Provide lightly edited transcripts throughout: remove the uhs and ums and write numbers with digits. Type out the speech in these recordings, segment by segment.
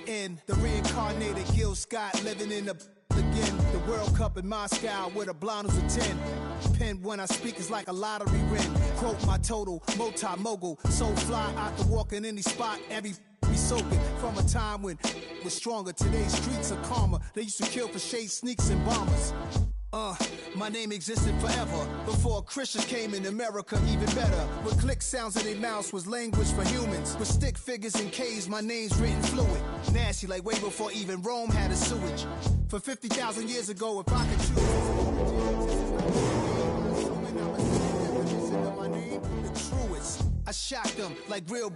end. The reincarnated Gil Scott living in the again. The World Cup in Moscow with a blonde who's a 10. Pen when I speak is like a lottery win. Quote my total, multi-mogul. So fly, I can walk in any spot, every be soaking. From a time when was stronger. Today's streets are calmer. They used to kill for shade sneaks and bombers. My name existed forever. Before Christians came in America, even better. With click sounds in their mouths was language for humans. With stick figures and K's, my name's written fluid. Nasty like way before even Rome had a sewage. For 50,000 years ago, if I could choose, my name, the truest. I shocked them like real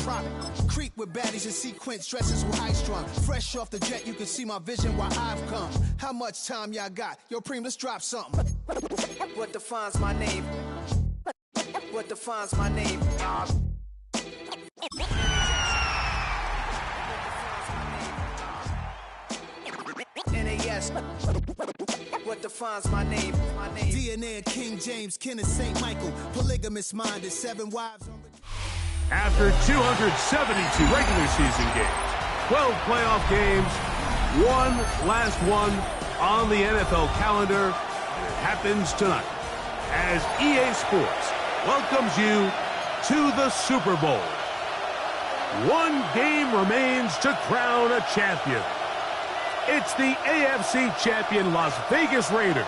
prop. Creep with baddies in sequence, dresses with high strung. Fresh off the jet, you can see my vision while I've come. How much time y'all got? Yo, Preem, let's drop something. What defines my name? What defines my name? NAS. What defines my name? DNA of King James, kin of St. Michael. Polygamous minded, 7 wives. After 272 regular season games, 12 playoff games, one last one on the NFL calendar, and it happens tonight as EA Sports welcomes you to the Super Bowl. One game remains to crown a champion. It's the AFC champion Las Vegas Raiders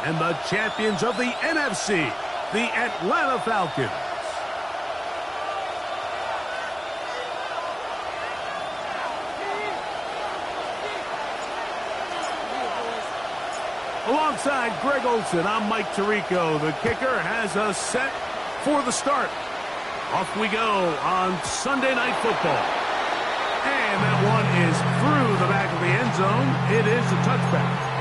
and the champions of the NFC, the Atlanta Falcons. Alongside Greg Olson, I'm Mike Tirico. The kicker has us set for the start. Off we go on Sunday Night Football. And that one is through the back of the end zone. It is a touchback.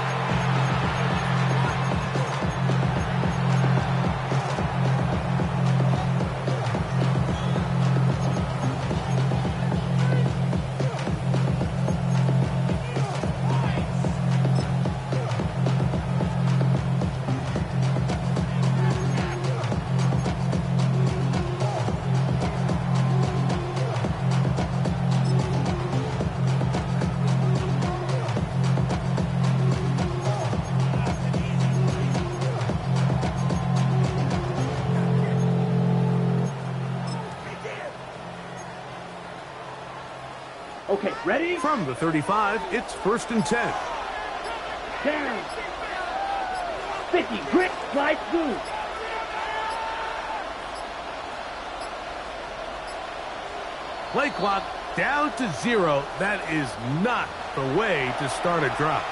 Okay, ready? From the 35, it's 1st and 10. Down. 50, grit, slide through. Play clock down to 0. That is not the way to start a drive.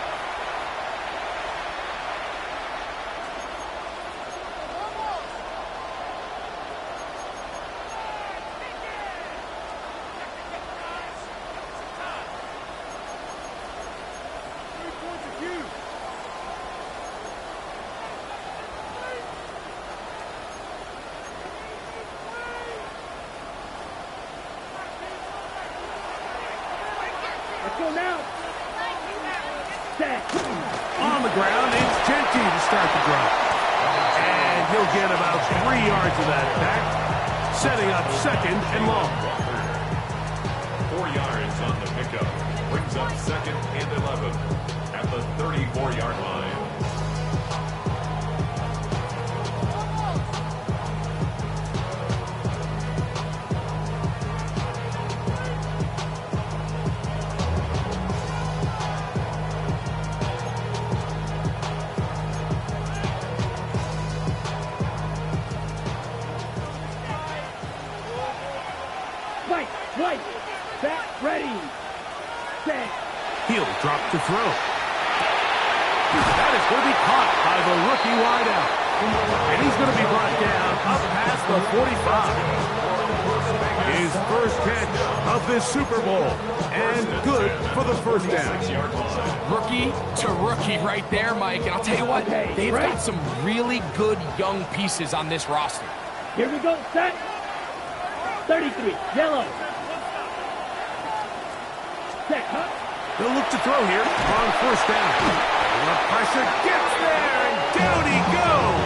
Let's go now. Set. On the ground, it's Genty to start the drive. And he'll get about 3 yards of that back, setting up 2nd and long. 4 yards on the pickup. Brings up 2nd and 11 at the 34-yard line. Right, back, ready, set. He'll drop to throw. That is going to be caught by the rookie wideout. And he's going to be brought down up past the 45. His first catch of this Super Bowl. And good for the first down. Rookie to rookie right there, Mike. And I'll tell you what, they've got some really good young pieces on this roster. Here we go, set. 33, yellow. Set, huh? They'll look to throw here on 1st down. The pressure gets there, and down he goes.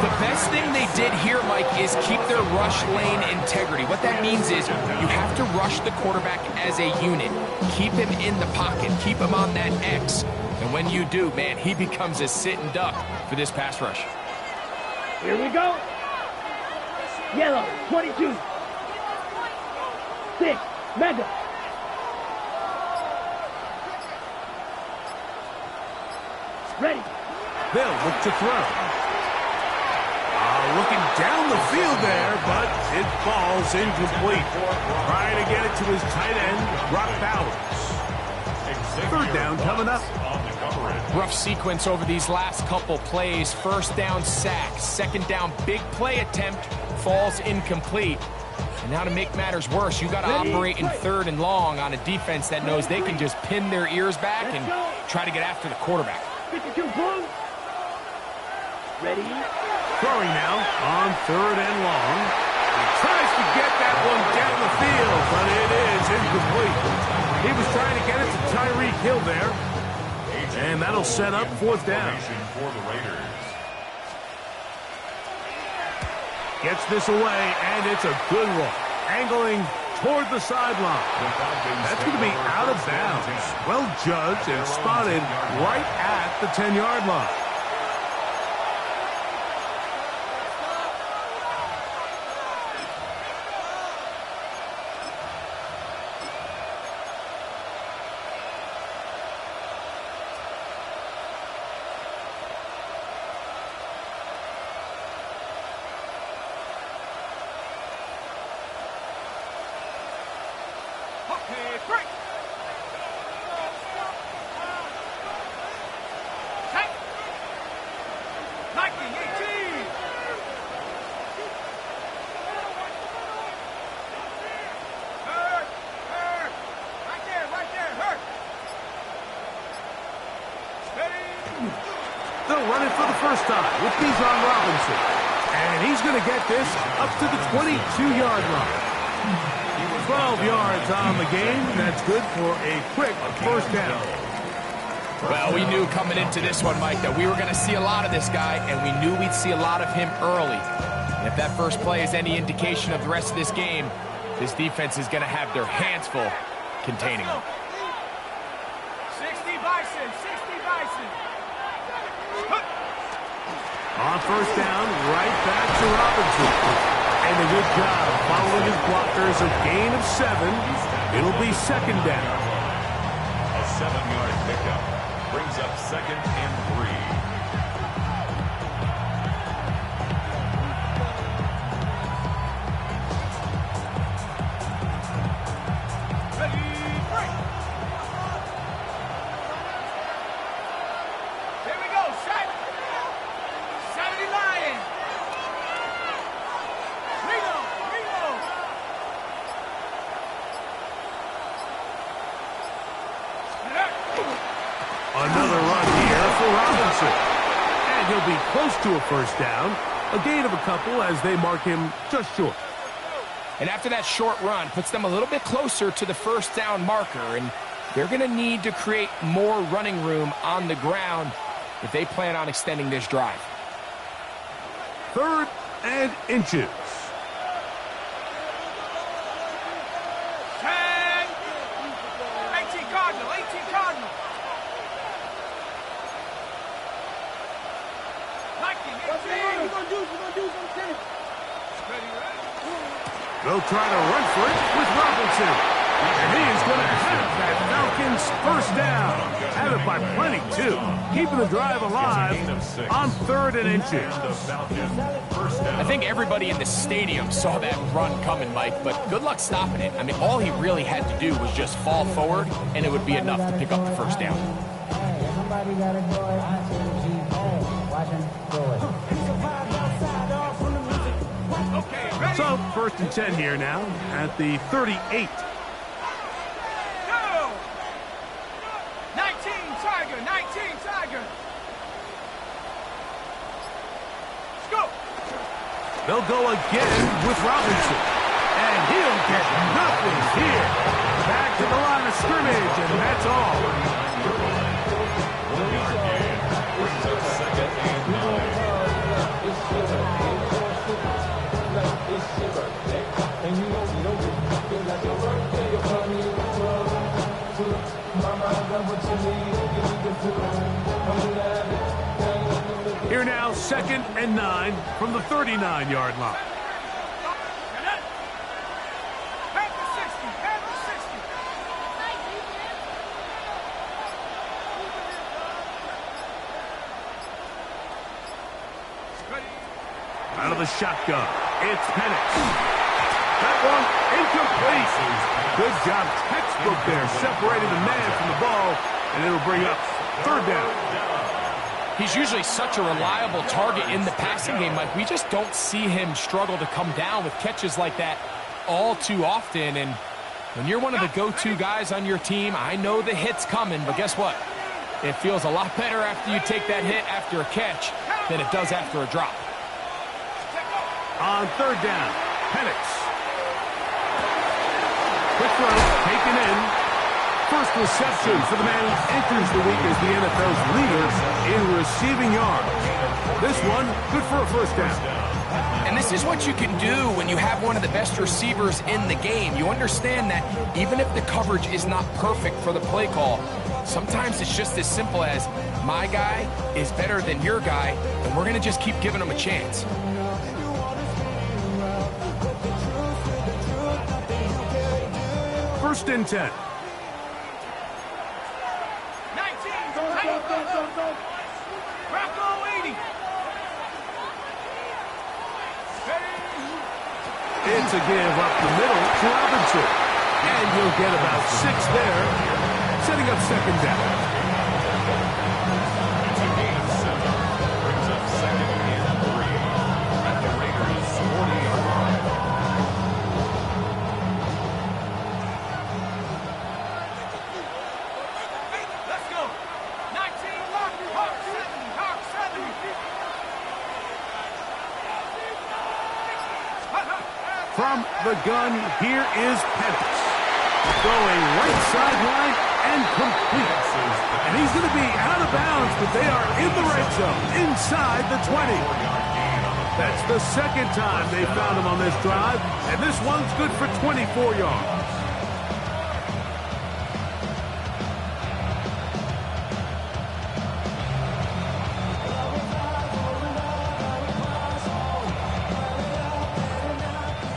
The best best thing they did here, Mike, is keep their rush lane integrity. What that means is you have to rush the quarterback as a unit. Keep him in the pocket. Keep him on that X. And when you do, man, he becomes a sitting duck for this pass rush. Here we go. Yellow, 22. 6, Mega. Ready. They'll look to throw. Looking down the field there, but it falls incomplete. Trying to get it to his tight end, Brock Bowers. Third down coming up. Rough sequence over these last couple plays. First down sack. Second down big play attempt falls incomplete. And now to make matters worse, you got to operate in third and long on a defense that knows they can just pin their ears back and try to get after the quarterback. 52 points. Ready. Throwing now on third and long. He tries to get that one down the field, but it is incomplete. He was trying to get it to Tyreek Hill there. And that'll set up fourth down. For the Raiders. Gets this away, and it's a good one. Angling toward the sideline. That's going to be out of bounds. Well judged and spotted right at the 10-yard line. They'll run it for the first time with Bijan Robinson. And he's going to get this up to the 22-yard line. 12 yards on the game. That's good for a quick first down. Well, we knew coming into this one, Mike, that we were going to see a lot of this guy, and we knew we'd see a lot of him early. And if that first play is any indication of the rest of this game, this defense is going to have their hands full containing him. 60 Bison, 60 Bison. On first down, right back to Robinson. And a good job following his blockers, a gain of 7. It'll be second down. A 7-yard pickup brings up second and 3. Another run here for Robinson. And he'll be close to a first down. A gain of a couple as they mark him just short. And after that short run, puts them a little bit closer to the first down marker. And they're going to need to create more running room on the ground if they plan on extending this drive. Third and inches. 18 Cardinal, 18 Cardinal. They'll try to run for it with Robinson. And he is going to have that Falcons first down. Have it by plenty, too. Keeping the drive alive on third and inches. I think everybody in the stadium saw that run coming, Mike, but good luck stopping it. I mean, all he really had to do was just fall forward, and it would be enough to pick up the first down. Somebody got to go out to the G. Watch him throw it. So, first and 10 here now at the 38. Go! 19 Tiger, 19 Tiger. Let's go. They'll go again with Robinson. And he'll get nothing here. Back to the line of scrimmage, and that's all. 1-yard gain brings up second and 9. Here now, 2nd and 9 from the 39-yard line. Out of the shotgun, it's Penix. That one incomplete. Good job, textbook there, separating the man from the ball, and it'll bring up 3rd down. He's usually such a reliable target in the passing game, Mike. We just don't see him struggle to come down with catches like that all too often. And when you're one of the go-to guys on your team, I know the hit's coming, but guess what? It feels a lot better after you take that hit after a catch than it does after a drop. On 3rd down, Penix. Quick throw, taken in. First reception for the man who enters the week as the NFL's leader in receiving yards. This one, good for a 1st down. And this is what you can do when you have one of the best receivers in the game. You understand that even if the coverage is not perfect for the play call, sometimes it's just as simple as my guy is better than your guy, and we're going to just keep giving him a chance. First and 10. 19. Go. Rocco 80. It's a give up the middle to Robinson. And you'll get about 6 there, setting up 2nd down. It's a gain of 7. Brings up 2nd and 3 at the Raiders' 40-yard line. Let's go. 19. Hawk 70. From the gun, here is Penix. Going right sideline and complete. And he's going to be out of bounds, but they are in the red zone, inside the 20. That's the 2nd time they found him on this drive, and this one's good for 24 yards.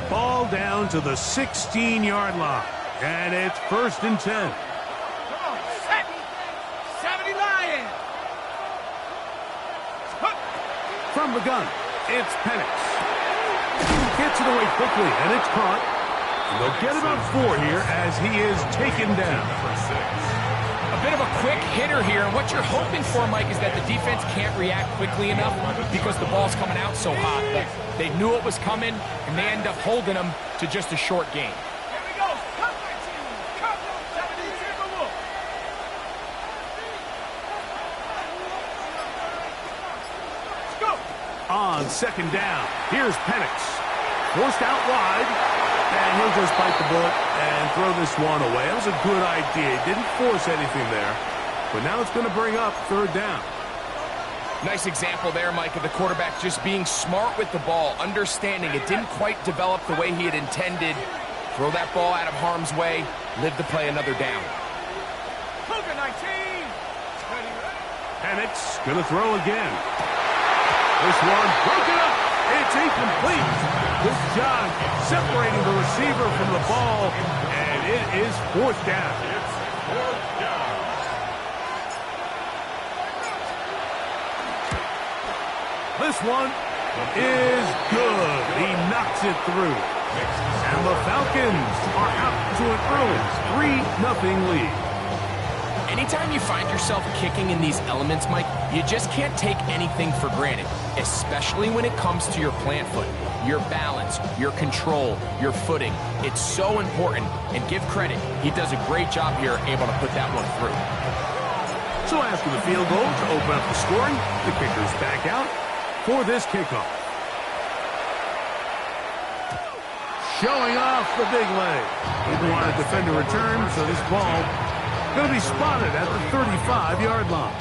Ball down to the 16-yard line, and it's 1st and 10. Come on, 70 Lions. From the gun, it's Penix. Gets it away quickly, and it's caught. And they'll get about 4 here as he is taken down. A bit of a quick hitter here, and what you're hoping for, Mike, is that the defense can't react quickly enough because the ball's coming out so hot. But they knew it was coming, and they end up holding them to just a short gain. Here we go. Come 19. Come 70 Timberwolves. Let's go. On 2nd down, here's Penix. Forced out wide, and he'll just bite the bullet and throw this one away. That was a good idea. He didn't force anything there, but now it's going to bring up 3rd down. Nice example there, Mike, of the quarterback just being smart with the ball, understanding it didn't quite develop the way he had intended. Throw that ball out of harm's way, live to play another down. Cougar 19. Penix going to throw again. This one broken up. It's incomplete. Good job separating the receiver from the ball, and it is 4th down. It's 4th down. This one is good. He knocks it through. And the Falcons are out to an early 3-0 lead. Anytime you find yourself kicking in these elements, Mike, you just can't take anything for granted, especially when it comes to your plant foot, your balance, your control, your footing. It's so important, and give credit. He does a great job here able to put that one through. So after the field goal to open up the scoring, the kicker's back out for this kickoff. Showing off the big leg. Didn't want to defend a return, so this ball going to be spotted at the 35-yard line.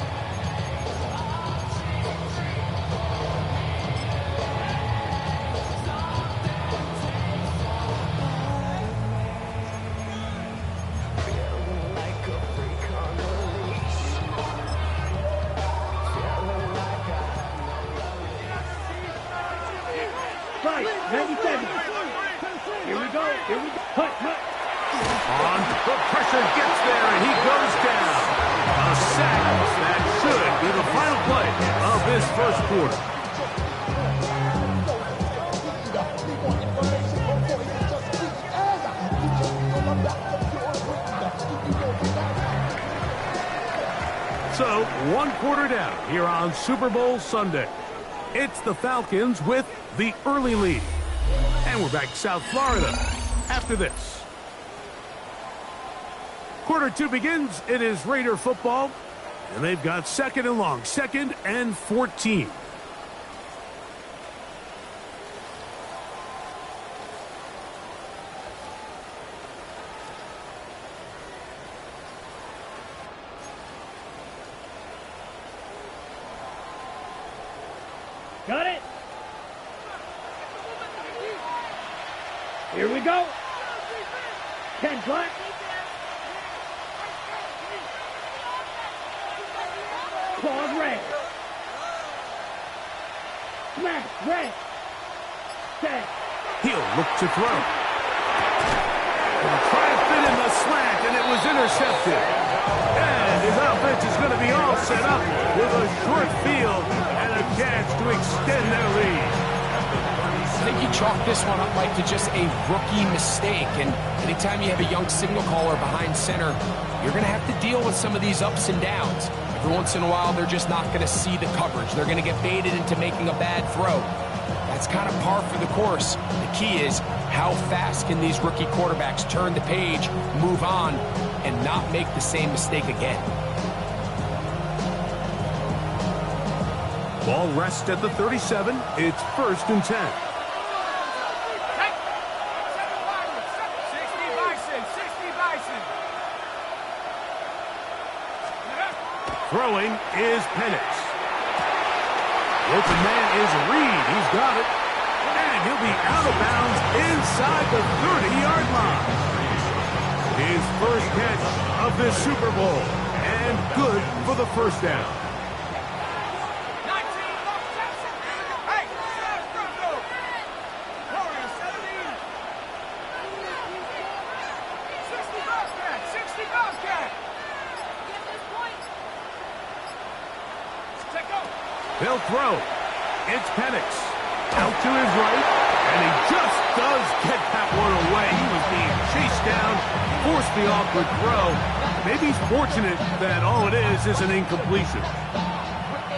pressure gets there, and he goes down. A sack that should be the final play of this first quarter. So, 1 quarter down here on Super Bowl Sunday. It's the Falcons with the early lead. And we're back to South Florida after this. Quarter 2 begins. It is Raider football. And they've got 2nd and long. 2nd and 14. Got it? Here we go. 10 black. Claws red. Smash red. Set. He'll look to throw. He'll try to fit in the slant, and it was intercepted. And his offense is going to be all set up with a short field and a chance to extend their lead. I think you chalk this one up, Mike, to just a rookie mistake. And anytime you have a young signal caller behind center, you're going to have to deal with some of these ups and downs. Every once in a while, they're just not going to see the coverage. They're going to get baited into making a bad throw. That's kind of par for the course. The key is how fast can these rookie quarterbacks turn the page, move on, and not make the same mistake again. Ball rests at the 37. It's 1st and 10. Throwing is Penix. The open man is Reed. He's got it. And he'll be out of bounds inside the 30-yard line. His first catch of this Super Bowl. And good for the first down. They'll throw. It's Penix. Out to his right. And he just does get that one away. He was being chased down. Forced the awkward throw. Maybe he's fortunate that all it is an incompletion.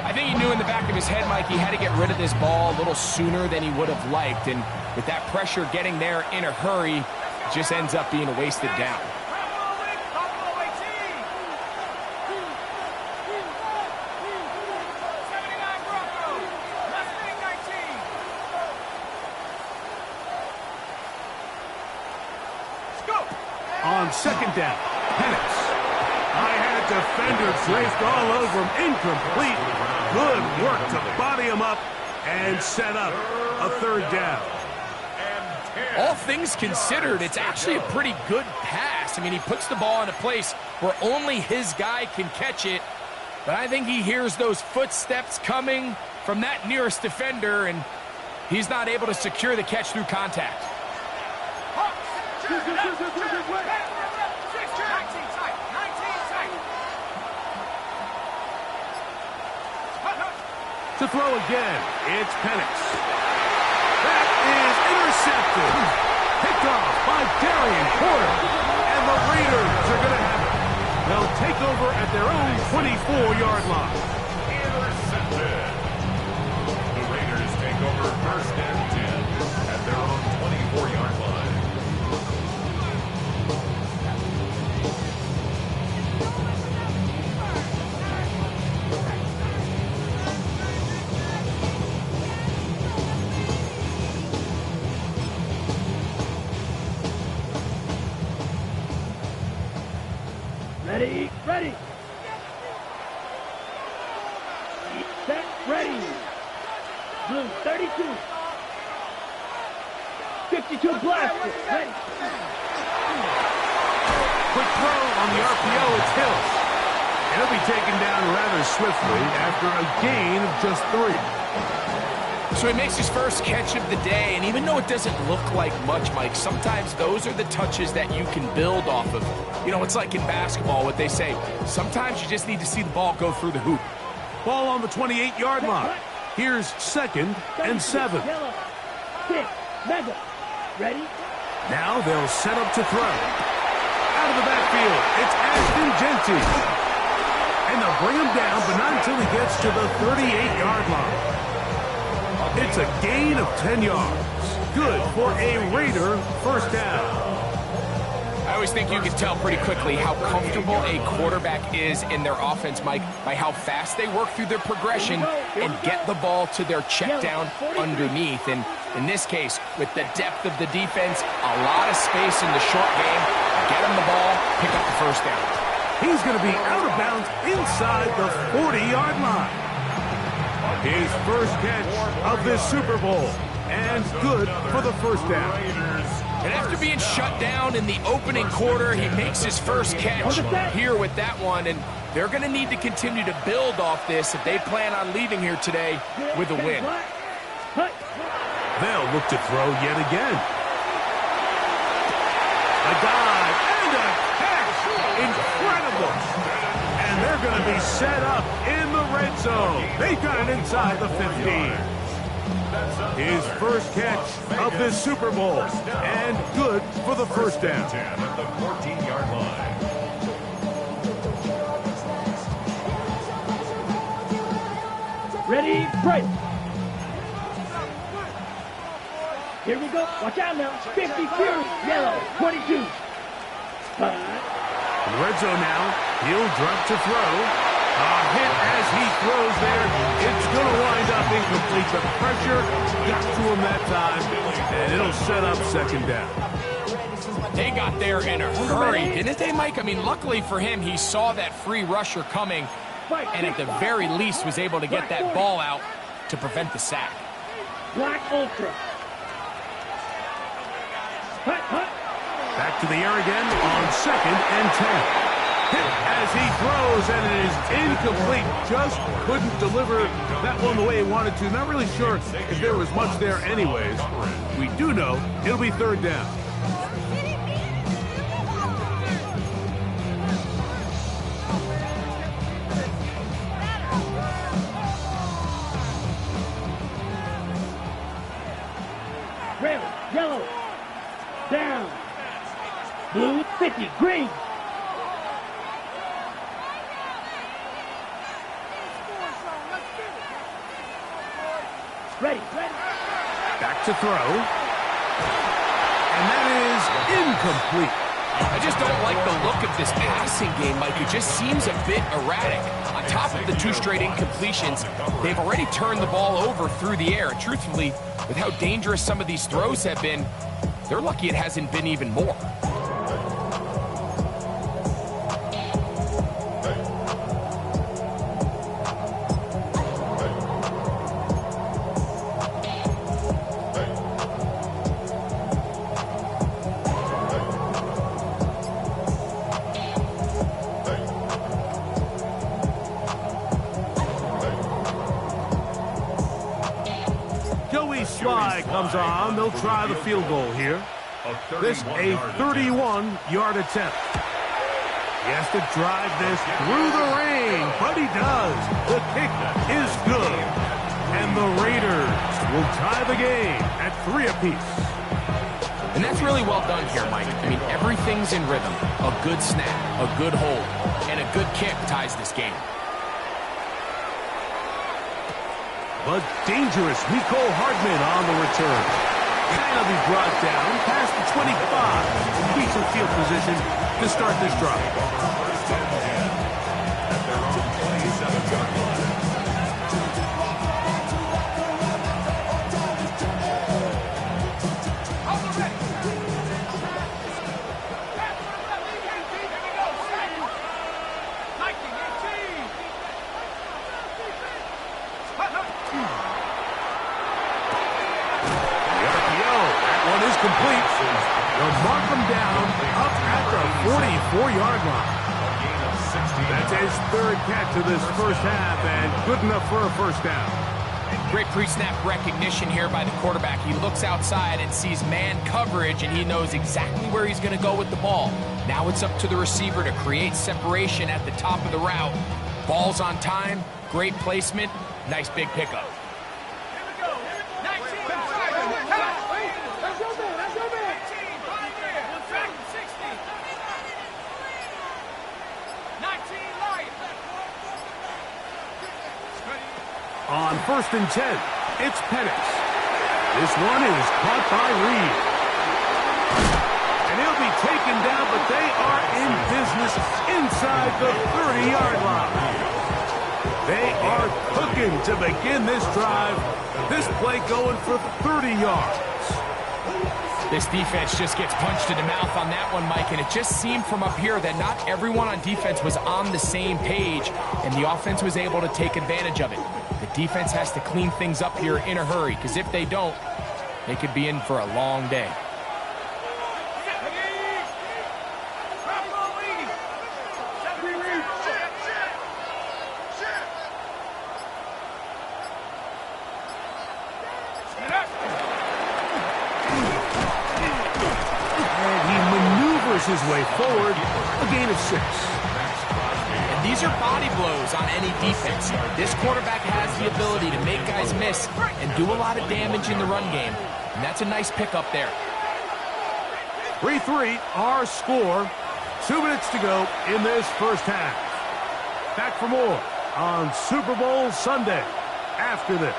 I think he knew in the back of his head, Mike, he had to get rid of this ball a little sooner than he would have liked. And with that pressure getting there in a hurry, it just ends up being a wasted down. On 2nd down, Penix. I had defenders raced all over him. Incomplete. Good work to body him up and set up a 3rd down. All things considered, it's actually a pretty good pass. I mean, he puts the ball in a place where only his guy can catch it. But I think he hears those footsteps coming from that nearest defender, and he's not able to secure the catch through contact. To throw again, it's Penix. That is intercepted. Picked off by Darian Porter. And the Raiders are going to have it. They'll take over at their own 24-yard line. Intercepted. The Raiders take over 1st and 10 at their own 24-yard line. Ready, ready. Set, ready. Blue, 32. 52 blaster, ready. Quick throw on the RPO, it's Hill. He'll be taken down rather swiftly after a gain of just 3. So he makes his first catch of the day, and even though it doesn't look like much, Mike, sometimes those are the touches that you can build off of. You know, it's like in basketball, what they say, sometimes you just need to see the ball go through the hoop. Ball on the 28-yard line. Here's 2nd and 7. Yellow. 6. Mega. Ready? Now they'll set up to throw. Out of the backfield, it's Ashton Genty. And they'll bring him down, but not until he gets to the 38-yard line. It's a gain of 10 yards. Good for a Raider first down. I always think you can tell pretty quickly how comfortable a quarterback is in their offense, Mike, by how fast they work through their progression and get the ball to their check down underneath. And in this case, with the depth of the defense, a lot of space in the short game, get him the ball, pick up the first down. He's going to be out of bounds inside the 40-yard line. His first catch of this Super Bowl, and good for the first down. And after being shut down in the opening quarter, he makes his first catch here with that one, and they're going to need to continue to build off this if they plan on leaving here today with a win. They'll look to throw yet again. A dive and a catch. Incredible. And they're going to be set up in the red zone. They got it inside the 15. His first catch of this Super Bowl, and good for the first down. At the 14-yard line. Ready, break. Here we go. Watch out now. 50 Fury. Yellow. 22. In the red zone now, he'll drop to throw. A hit as he throws there. It's going to wind up incomplete. The pressure got to him that time, and it'll set up second down. They got there in a hurry, didn't they, Mike? I mean, luckily for him, he saw that free rusher coming, and at the very least was able to get that ball out to prevent the sack. Black Ultra. Hut, hut. Back to the air again on 2nd and 10. Hit as he throws, and it is incomplete. Just couldn't deliver that one the way he wanted to. Not really sure if there was much there anyways. We do know it'll be third down. Red, yellow, down. Blue, 50, green. Ready, ready. Back to throw. And that is incomplete. I just don't like the look of this passing game, Mike. It just seems a bit erratic. On top of the 2 straight incompletions, they've already turned the ball over through the air. And truthfully, with how dangerous some of these throws have been, they're lucky it hasn't been even more. Slide comes on. They'll try the field goal here. This a 31-yard attempt. He has to drive this through the rain, but he does. The kick is good. And the Raiders will tie the game at 3 apiece. And that's really well done here, Mike. I mean, everything's in rhythm. A good snap, a good hold, and a good kick ties this game. But dangerous Nico Hardman on the return. Kind of be brought down past the 25. Decent field position to start this drive. First and 10 at their own 27-yard line. Complete. They'll mark him down up at the 44-yard line. That's his 3rd catch of this first half, and good enough for a first down. Great pre-snap recognition here by the quarterback. He looks outside and sees man coverage, and he knows exactly where he's going to go with the ball. Now it's up to the receiver to create separation at the top of the route. Ball's on time, great placement, nice big pickup. On 1st and 10, it's Penix. This one is caught by Reed. And he'll be taken down, but they are in business inside the 30-yard line. They are cooking to begin this drive. This play going for 30 yards. This defense just gets punched in the mouth on that one, Mike, and it just seemed from up here that not everyone on defense was on the same page, and the offense was able to take advantage of it. The defense has to clean things up here in a hurry, because if they don't, they could be in for a long day. His way forward, a gain of 6. And these are body blows on any defense. This quarterback has the ability to make guys miss and do a lot of damage in the run game. And that's a nice pickup there. 3-3, our score. 2 minutes to go in this first half. Back for more on Super Bowl Sunday after this.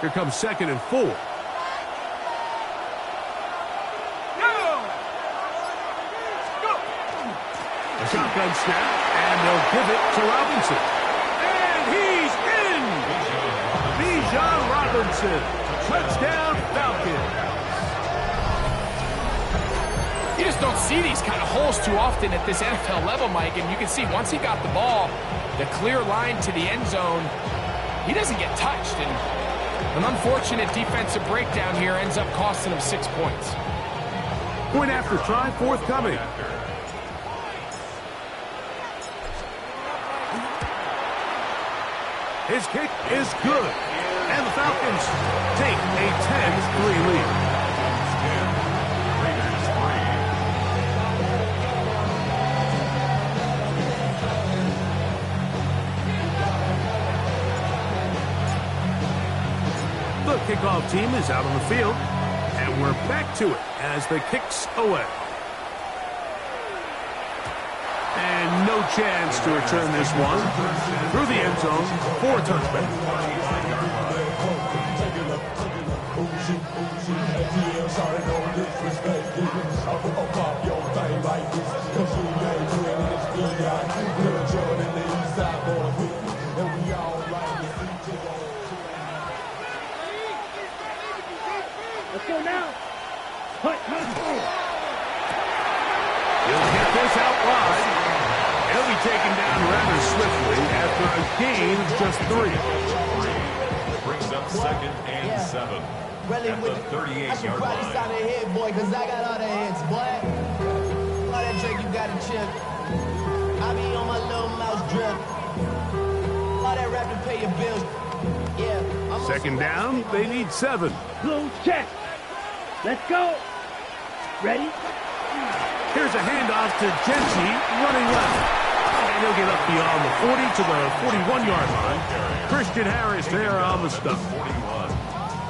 Here comes 2nd and 4. A shotgun snap, and they'll give it to Robinson. And he's in! Bijan Robinson. Touchdown, Falcons. You just don't see these kind of holes too often at this NFL level, Mike. And you can see once he got the ball, the clear line to the end zone, he doesn't get touched. And an unfortunate defensive breakdown here ends up costing him 6 points. Point after try forthcoming. His kick is good. And the Falcons take a 10-3 lead. The kickoff team is out on the field, and we're back to it as the kick's away. And no chance to return this one through the end zone for a touchback. Let's go now. He'll get this out wide. He'll be taken down rather swiftly after a gain of just 3. Brings up 2nd and 7 at the 38-yard line. I should head, boy, because I got all the heads, boy. All that drink you got to chip. I be on my little mouse drip. All that rap to pay your bills. Yeah. 2nd down, they need 7. Blue check. Let's go. Ready? Here's a handoff to Genty, running left. And he'll get up beyond the 40 to the 41-yard line. Christian Harris there on the stop.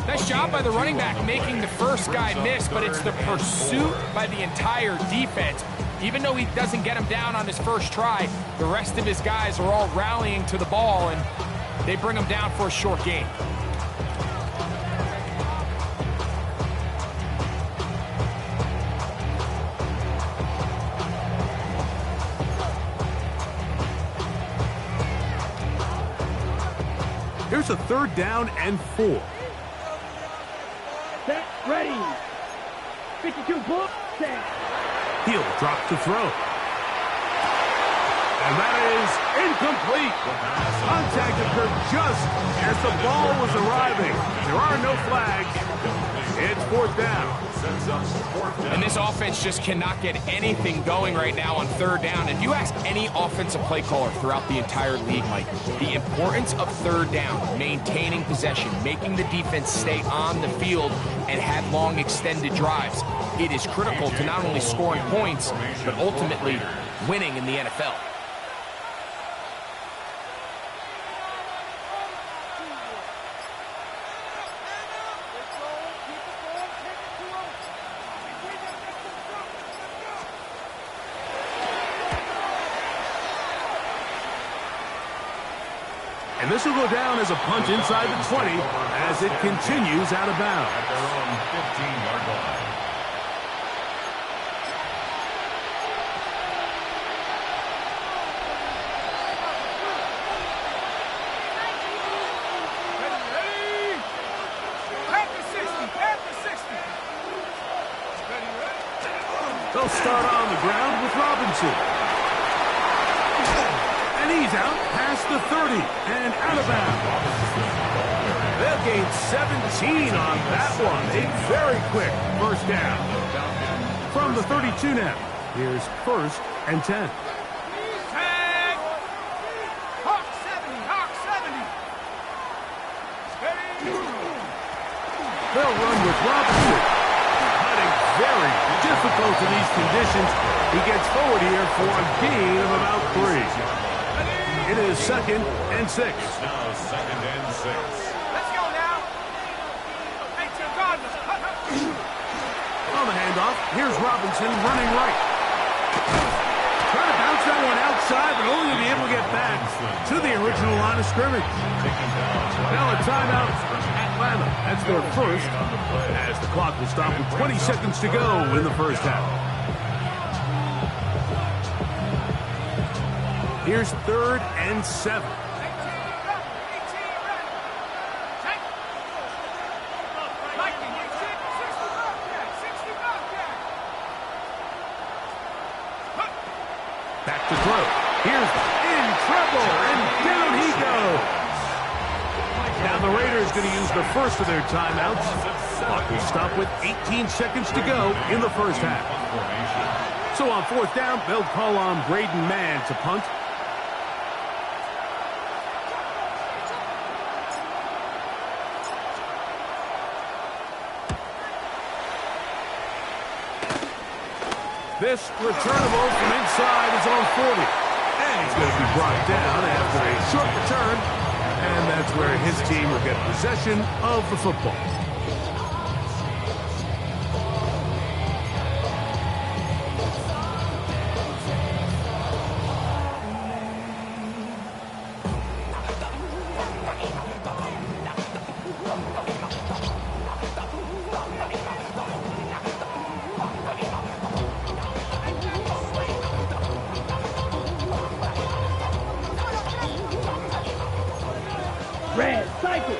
Nice job by the running back making the first guy miss, but it's the pursuit by the entire defense. Even though he doesn't get him down on his first try, the rest of his guys are all rallying to the ball, and they bring him down for a short gain. Here's a 3rd down and 4. Set, ready. 52 book, set. He'll drop to throw. And that is incomplete. Contact occurred just as the ball was arriving. There are no flags. It's fourth down. And this offense just cannot get anything going right now on third down. If you ask any offensive play caller throughout the entire league, Mike, the importance of third down, maintaining possession, making the defense stay on the field, and have long extended drives, it is critical to not only scoring points, but ultimately winning in the NFL. And this will go down as a punt inside the 20 as it continues out of bounds. At their own 15-yard line. They'll start on the ground with Robinson. And he's out past the 30 and out of bounds. They'll gain 17 on that one. A very quick first down. From the 32 now, here's first and 10. Tag! Hawk 70, Hawk 70. They'll run with Robinson. Cutting very difficult in these conditions. He gets forward here for a gain of about 3. It is second and 6. It's now second and 6. Let's go now. Hey, to your guard. On the handoff, here's Robinson running right. Trying to bounce that one outside, but only to be able to get back to the original line of scrimmage. Now a timeout, Atlanta. That's their first, as the clock will stop with 20 seconds to go in the first half. Here's third and 7. Back to throw. Here's in trouble, and down he goes. Now the Raiders going to use the first of their timeouts. Clock will stop with 18 seconds to go in the first half. So on fourth down, they'll call on Braden Mann to punt. This returnable from inside is on 40. And he's going to be brought down after a short return. And that's where his team will get possession of the football. Red, cycle.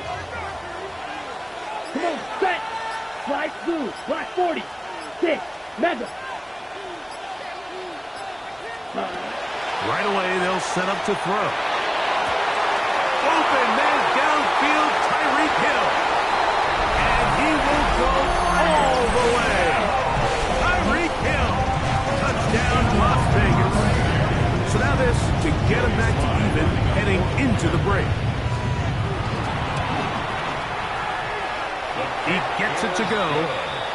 Come on, set. Slide through. Block 40. 6. Mega. Right away, they'll set up to throw. Open man downfield, Tyreek Hill. And he will go all the way. Tyreek Hill. Touchdown, Las Vegas. So now this to get him back to even heading into the break. He gets it to go,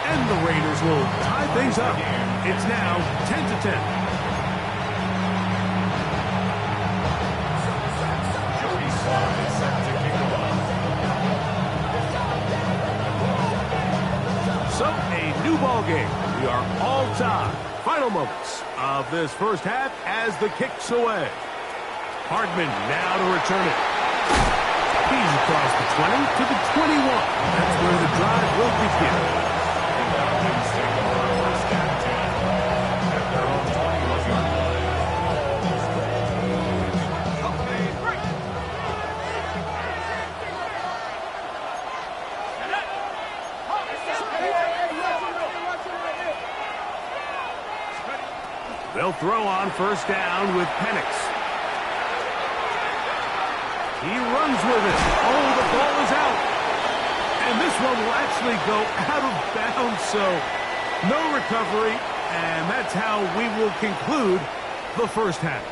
and the Raiders will tie things up. It's now 10-10. Joey Slye set to kick them off. So, a new ball game. We are all tied. Final moments of this first half as the kick's away. Hardman now to return it. He's across the 20 to the 21. That's where the drive will begin. Falcons take over first and 10 at their own 21-yard line. They'll throw on first down with Penix. He runs with it. Oh, the ball is out. And this one will actually go out of bounds, so no recovery. And that's how we will conclude the first half.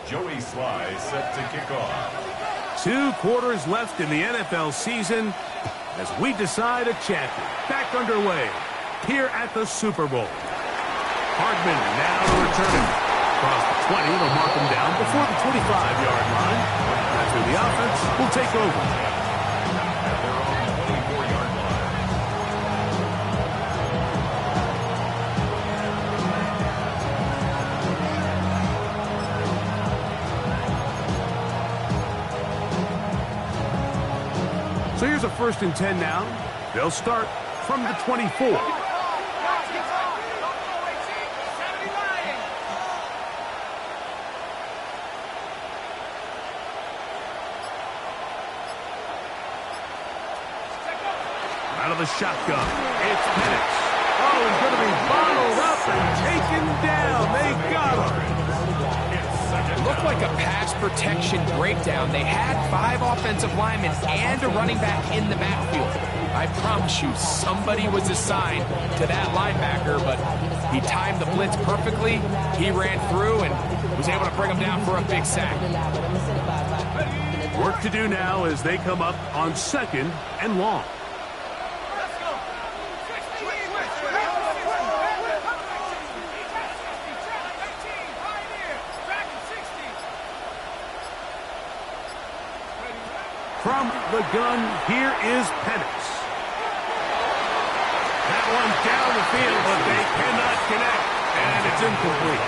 Joey Sly set to kick off. 2 quarters left in the NFL season as we decide a champion. Back underway here at the Super Bowl. Hardman now to return it. Across the 20, they'll mark him down before the 25-yard line. That's where the offense will take over. At their own 24-yard line. So here's a 1st and 10 now. They'll start from the 24. Out of the shotgun, it's Penix. Oh, he's going to be bottled up and taken down. They got him. Looked like a pass protection breakdown. They had 5 offensive linemen and a running back in the backfield. I promise you, somebody was assigned to that linebacker, but he timed the blitz perfectly. He ran through and was able to bring him down for a big sack. Work to do now as they come up on 2nd and long. From the gun, here is Penix. That one down the field, but they cannot connect, and it's incomplete.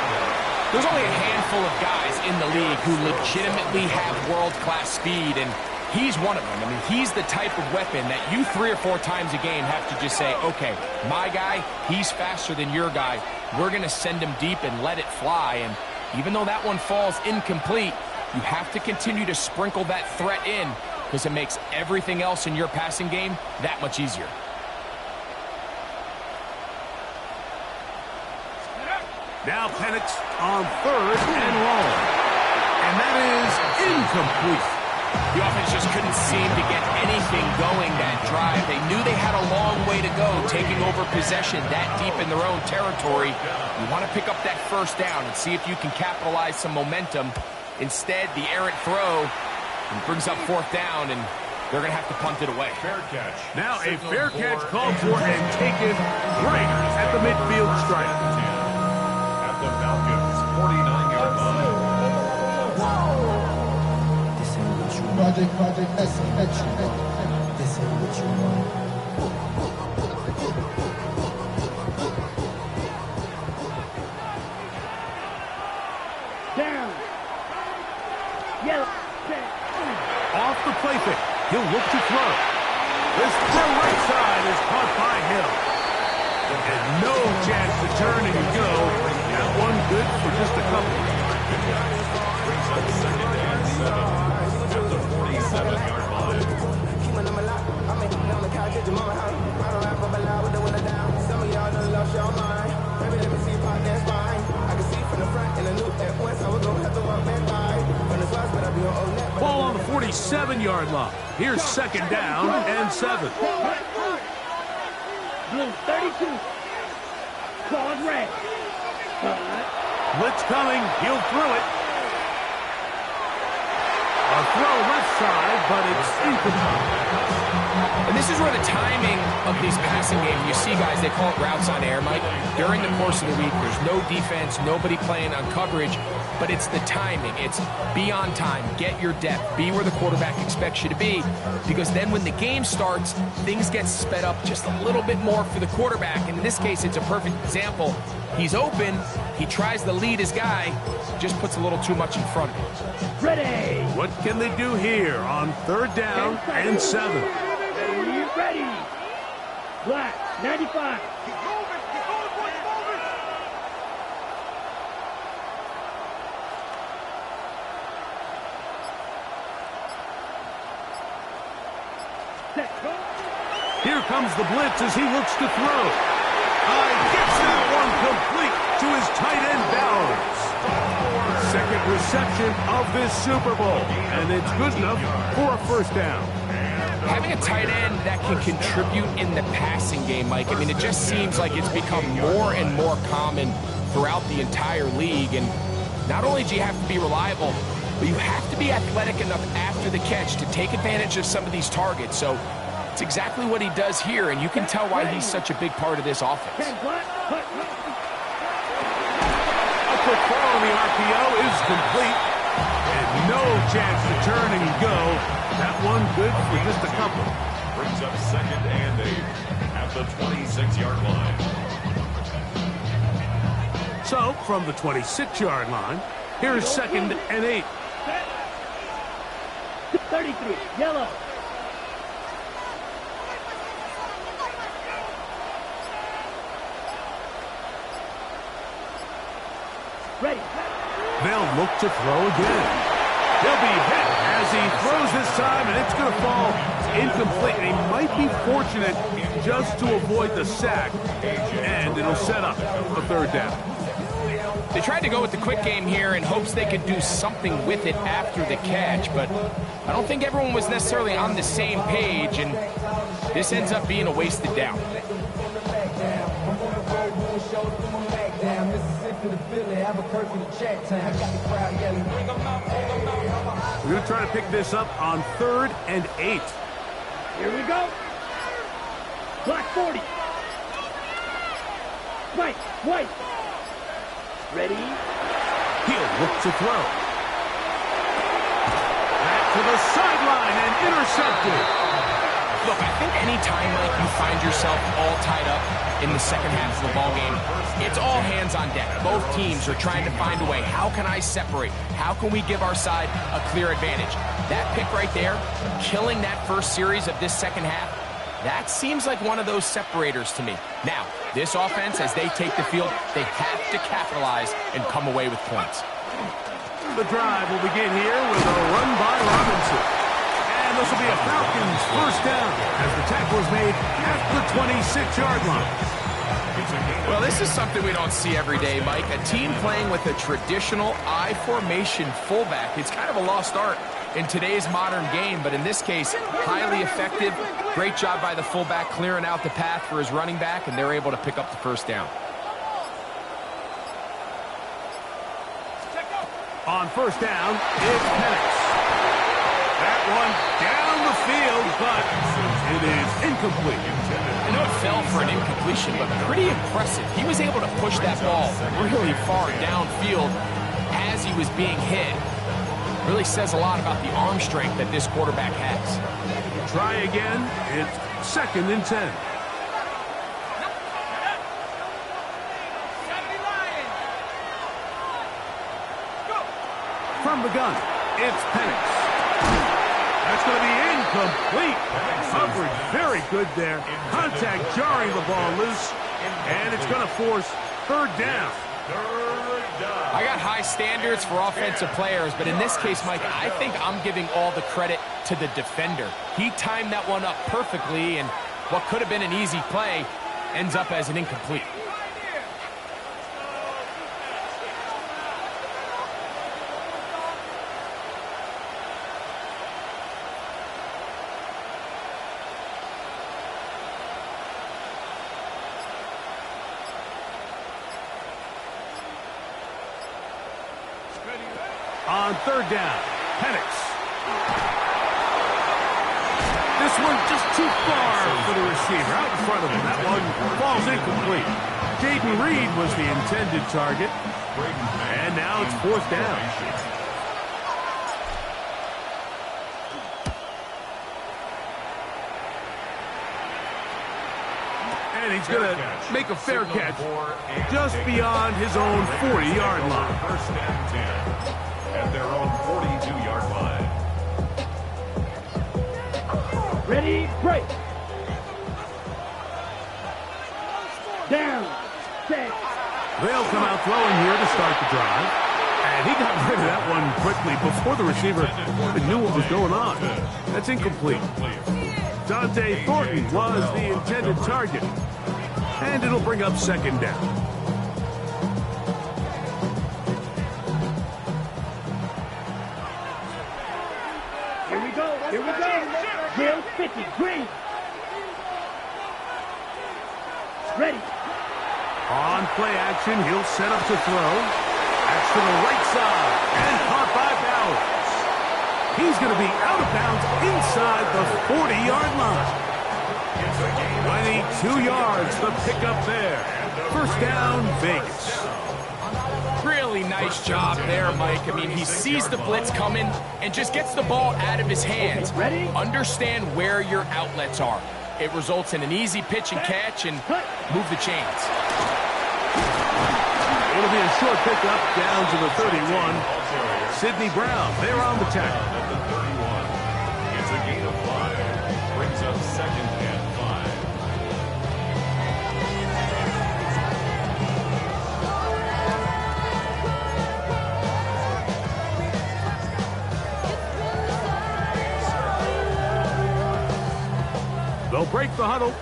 There's only a handful of guys in the league who legitimately have world-class speed, and he's one of them. I mean, he's the type of weapon that you 3 or 4 times a game have to just say, okay, my guy, he's faster than your guy. We're going to send him deep and let it fly, and even though that one falls incomplete, you have to continue to sprinkle that threat in, because it makes everything else in your passing game that much easier. Now Penix on 3rd and long. And that is incomplete. The offense just couldn't seem to get anything going that drive. They knew they had a long way to go, taking over possession that deep in their own territory. You want to pick up that 1st down and see if you can capitalize some momentum. Instead, the errant throw brings up 4th down, and they're going to have to punt it away. Fair catch. Now a fair catch called for and taken right at the midfield stripe. At the Falcons' 49-yard line. Project, this ain't what you want. Down. Yellow. Off the play fake. He'll look to throw. This throw right side is caught by Hill. And no chance to turn and go. That one good for just a couple. Brings up 2nd and 7 at the 47-yard line. Some of y'all done lost your mind. Maybe let me see if I dance fine. I can see from the front and I knew at once I was gonna have to walk back by. From the spots, but I'll be on old net. Ball on the 47-yard line. Here's 2nd down and 7. Blue 32. Claws red. Blitz coming. He'll throw it. A throw left side, but it's incomplete. And this is where the timing of these passing games, you see guys, they call it routes on air, Mike. During the course of the week, there's no defense, nobody playing on coverage, but it's the timing. It's be on time, get your depth, be where the quarterback expects you to be, because then when the game starts, things get sped up just a little bit more for the quarterback. And in this case, it's a perfect example. He's open, he tries to lead his guy, just puts a little too much in front of him. Ready. What can they do here on 3rd down and 7? Ready. Black, 95. Here comes the blitz as he looks to throw. Gets that one complete to his tight end Bowers. Second reception of this Super Bowl, and it's good enough for a first down. Having a tight end that can contribute in the passing game, Mike, I mean, it just seems like it's become more and more common throughout the entire league. And not only do you have to be reliable, but you have to be athletic enough after the catch to take advantage of some of these targets. So it's exactly what he does here, and you can tell why he's such a big part of this offense. A quick throw on the RPO is complete. And no chance to turn and go. That one good for just a couple. Brings up 2nd and 8 at the 26-yard line. So, from the 26-yard line, here's 2nd and 8. 33, yellow. Ready. They'll look to throw again. He'll be hit as he throws this time, and it's going to fall incomplete. And he might be fortunate just to avoid the sack, and it'll set up a third down. They tried to go with the quick game here in hopes they could do something with it after the catch, but I don't think everyone was necessarily on the same page, and this ends up being a wasted down. We're going to try to pick this up on 3rd and 8. Here we go. Black 40. Right, white. Ready. He'll look to throw. Back to the sideline and intercepted. Look, I think any time, like, you find yourself all tied up in the second half of the ballgame, it's all hands on deck. Both teams are trying to find a way. How can I separate? How can we give our side a clear advantage? That pick right there, killing that first series of this second half, that seems like one of those separators to me. Now, this offense, as they take the field, they have to capitalize and come away with points. The drive will begin here with a run by Robinson. And this will be a Falcons first down as the tackle is made at the 26-yard line. Well, this is something we don't see every day, Mike. A team playing with a traditional I formation fullback. It's kind of a lost art in today's modern game, but in this case, highly effective. Great job by the fullback clearing out the path for his running back, and they're able to pick up the first down. On first down, it's Penix. That one down the field, but it is incomplete. I know it fell for an incompletion, but pretty impressive. He was able to push that ball really far downfield as he was being hit. Really says a lot about the arm strength that this quarterback has. Try again. It's 2nd and 10. From the gun, it's Penix. That's going to be incomplete. Coverage very good there. Contact jarring the ball loose, and it's going to force 3rd down. I got high standards for offensive players, but in this case, Mike, I think I'm giving all the credit to the defender. He timed that one up perfectly, and what could have been an easy play ends up as an incomplete. On 3rd down, Penix. This one just too far for the receiver. Out in front of him. That one falls incomplete. Jaden Reed was the intended target. And now it's 4th down. And he's going to make a fair catch just beyond his own 40-yard line. 1st and 10 at their own 42-yard line. Ready, break. Down, set. They'll come out throwing here to start the drive. And he got rid of that one quickly before the receiver even knew what was going on. That's incomplete. Dante Thornton was the intended target. And it'll bring up second down. Here we go. Here we go. Bill 50. Green. Ready. On play action, he'll set up to throw. That's to the right side. And caught by Bowers. He's going to be out of bounds inside the 40-yard line. 22 yards, the pickup there. First down, Vegas. Really nice job there, Mike. I mean, he sees the blitz coming and just gets the ball out of his hands. Okay, ready? Understand where your outlets are. It results in an easy pitch and catch and move the chains. It'll be a short pickup down to the 31. Sidney Brown, they're on the tackle. At the 31. It's a gain of 5. Brings up second and 5. They'll break the huddle.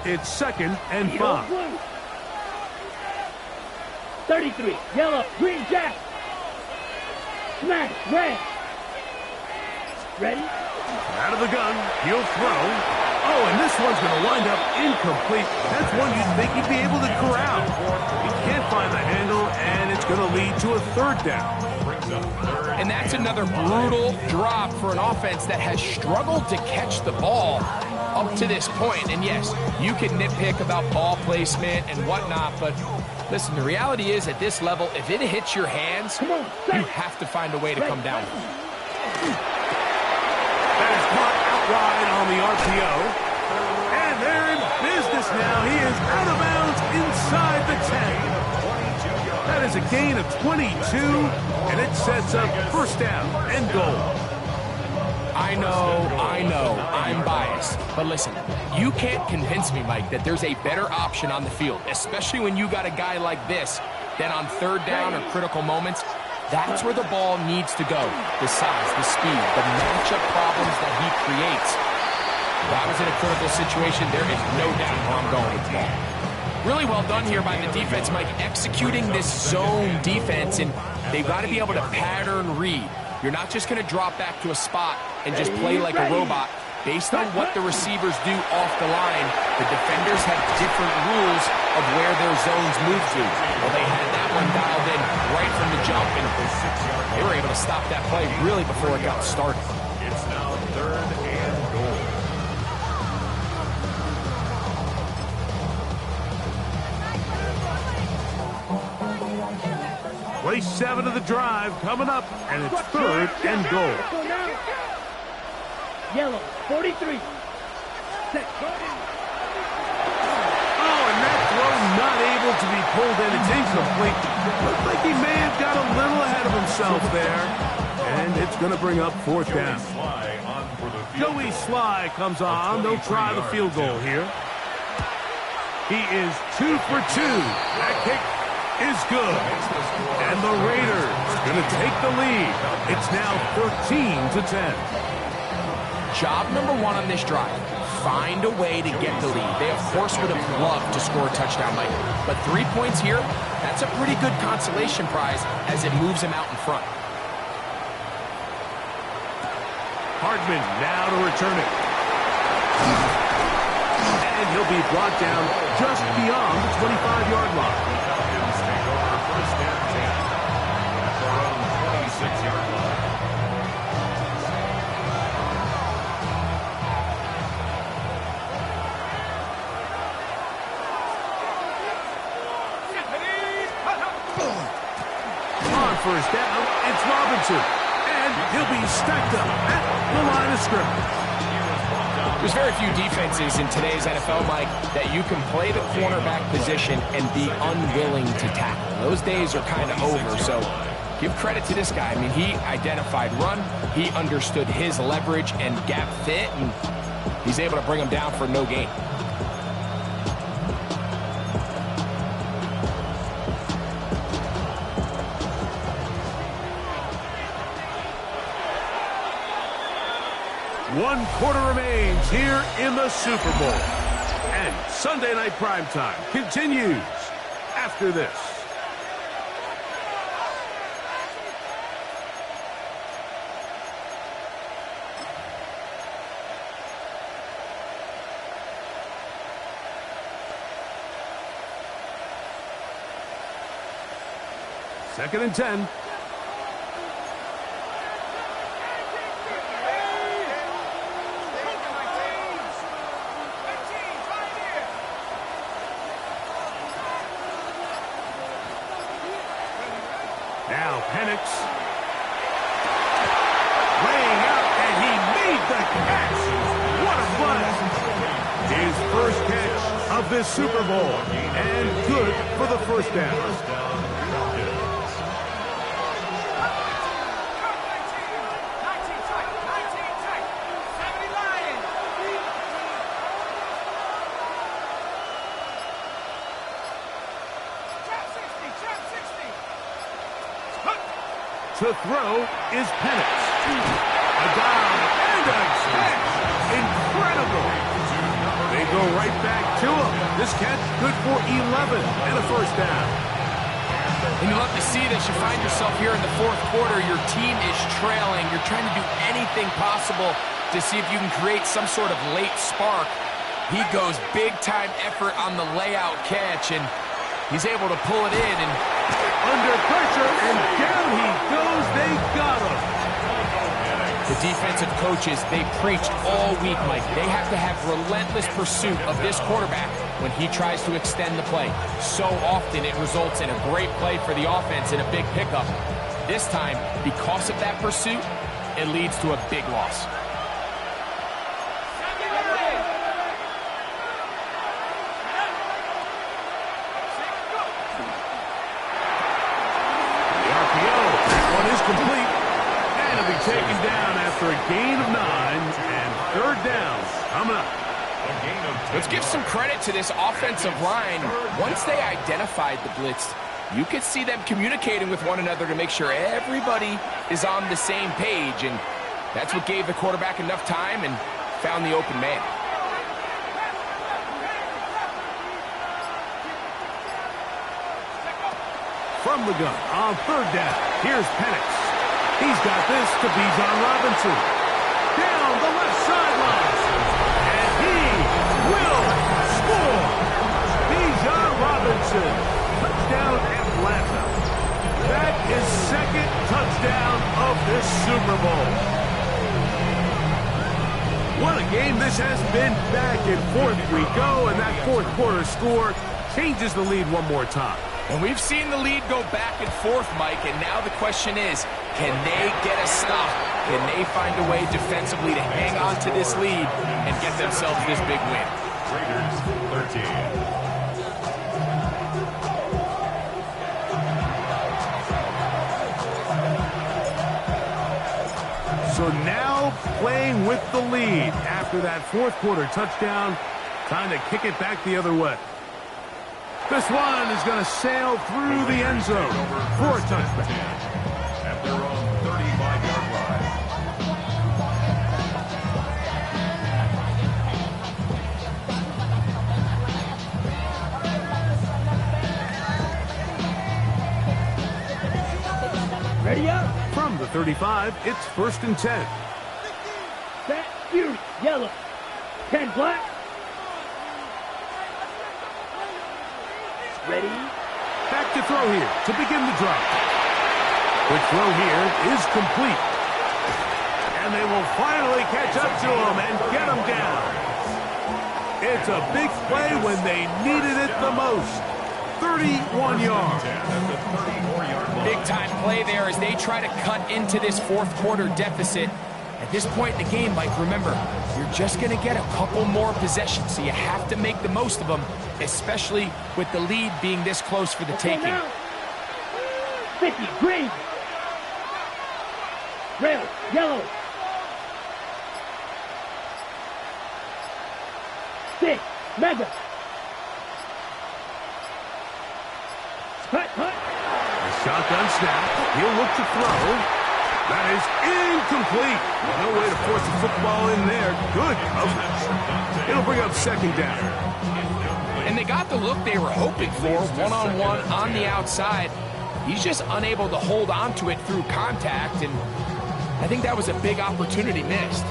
It's second and 5. 33. Yellow. Green jack. Smash. Red. Ready? Out of the gun, he'll throw. Oh, and this one's going to wind up incomplete. That's one you'd think he'd be able to corral. He can't find the handle, and it's going to lead to a third down. And that's another brutal drop for an offense that has struggled to catch the ball up to this point. And yes, you can nitpick about ball placement and whatnot, but listen, the reality is at this level, if it hits your hands, you have to find a way to come down. That is caught out wide on the RPO. And they're in business now. He is out of bounds inside the 10. That is a gain of 22, and it sets up first down and goal. I know, I'm biased. But listen, you can't convince me, Mike, that there's a better option on the field, especially when you got a guy like this, than on third down or critical moments. That's where the ball needs to go. The size, the speed, the matchup problems that he creates. If I was in a critical situation, there is no doubt where I'm going with the ball. Really well done here by the defense, Mike, executing this zone defense, and they've got to be able to pattern read. You're not just going to drop back to a spot and just play like a robot. Based on what the receivers do off the line, the defenders have different rules of where their zones move to. Well, they had that one dialed in right from the jump, and they were able to stop that play really before it got started. It's now third and goal. Play 7 of the drive coming up, and it's third and goal. Yellow. 43. Set. Oh, and that throw not able to be pulled in. It's incomplete. Looks like he may have got a little ahead of himself there. And it's going to bring up fourth down. Joey Sly comes on. They'll try the field goal here. He is 2 for 2. That kick is good. And the Raiders going to take the lead. It's now 13-10. Job number 1 on this drive, find a way to get the lead. They, of course, would have loved to score a touchdown, Mike. But 3 points here, that's a pretty good consolation prize as it moves him out in front. Hardman now to return it. And he'll be brought down just beyond the 25-yard line. Falcons take over first and 10 at their own 26-yard line. First down, it's Robinson, and he'll be stacked up at the line of scrimmage. There's very few defenses in today's NFL, Mike, that you can play the cornerback position and be unwilling to tackle. Those days are kind of over, so give credit to this guy. I mean, he identified run, he understood his leverage and gap fit, and he's able to bring him down for no gain. One quarter remains here in the Super Bowl. And Sunday Night Primetime continues after this. Second and 10. Now Penix laying out, and he made the catch. What a blast! His first catch of this Super Bowl, and good for the first down. To throw is Penix. A dive and a catch. Incredible. They go right back to him. This catch good for 11 and a first down. And you love to see this. You find yourself here in the fourth quarter. Your team is trailing. You're trying to do anything possible to see if you can create some sort of late spark. He goes big-time effort on the layout catch, and he's able to pull it in and under pressure, and down he goes. They got him. The defensive coaches, they preached all week, Mike. They have to have relentless pursuit of this quarterback when he tries to extend the play. So often it results in a great play for the offense and a big pickup. This time, because of that pursuit, it leads to a big loss. Complete, and he'll be taken down after a gain of 9, and third down coming up. Let's give some credit to this offensive line. Once they identified the blitz, you could see them communicating with one another to make sure everybody is on the same page, and that's what gave the quarterback enough time and found the open man. From the gun on third down, here's Penix. He's got this to Bijan Robinson. Down the left sideline. And he will score. Bijan Robinson. Touchdown Atlanta. That is second touchdown of this Super Bowl. What a game this has been. Back and forth we go, and that fourth quarter score changes the lead one more time. And we've seen the lead go back and forth, Mike, and now the question is, can they get a stop? Can they find a way defensively to hang on to this lead and get themselves this big win? Raiders 13. So now playing with the lead after that fourth quarter touchdown, time to kick it back the other way. This one is going to sail through the end zone for a touchback. At their own 35-yard line. Ready up. From the 35, it's first and 10. Set, Fury, yellow. 10 black. Ready? Back to throw here to begin the drive. The throw here is complete. And they will finally catch up to him and get him down. It's a big play when they needed it the most. 31 yards. Big-time play there as they try to cut into this fourth quarter deficit. At this point in the game, Mike, remember, you're just going to get a couple more possessions, so you have to make the most of them, especially with the lead being this close for the taking. 50, green. Red, yellow. 6, mega. Hut. The shotgun snap. He'll look to throw. That is incomplete. No way to force the football in there. Good coverage. It'll bring up second down. And they got the look they were hoping for, one-on-one on the outside. He's just unable to hold on to it through contact, and I think that was a big opportunity missed.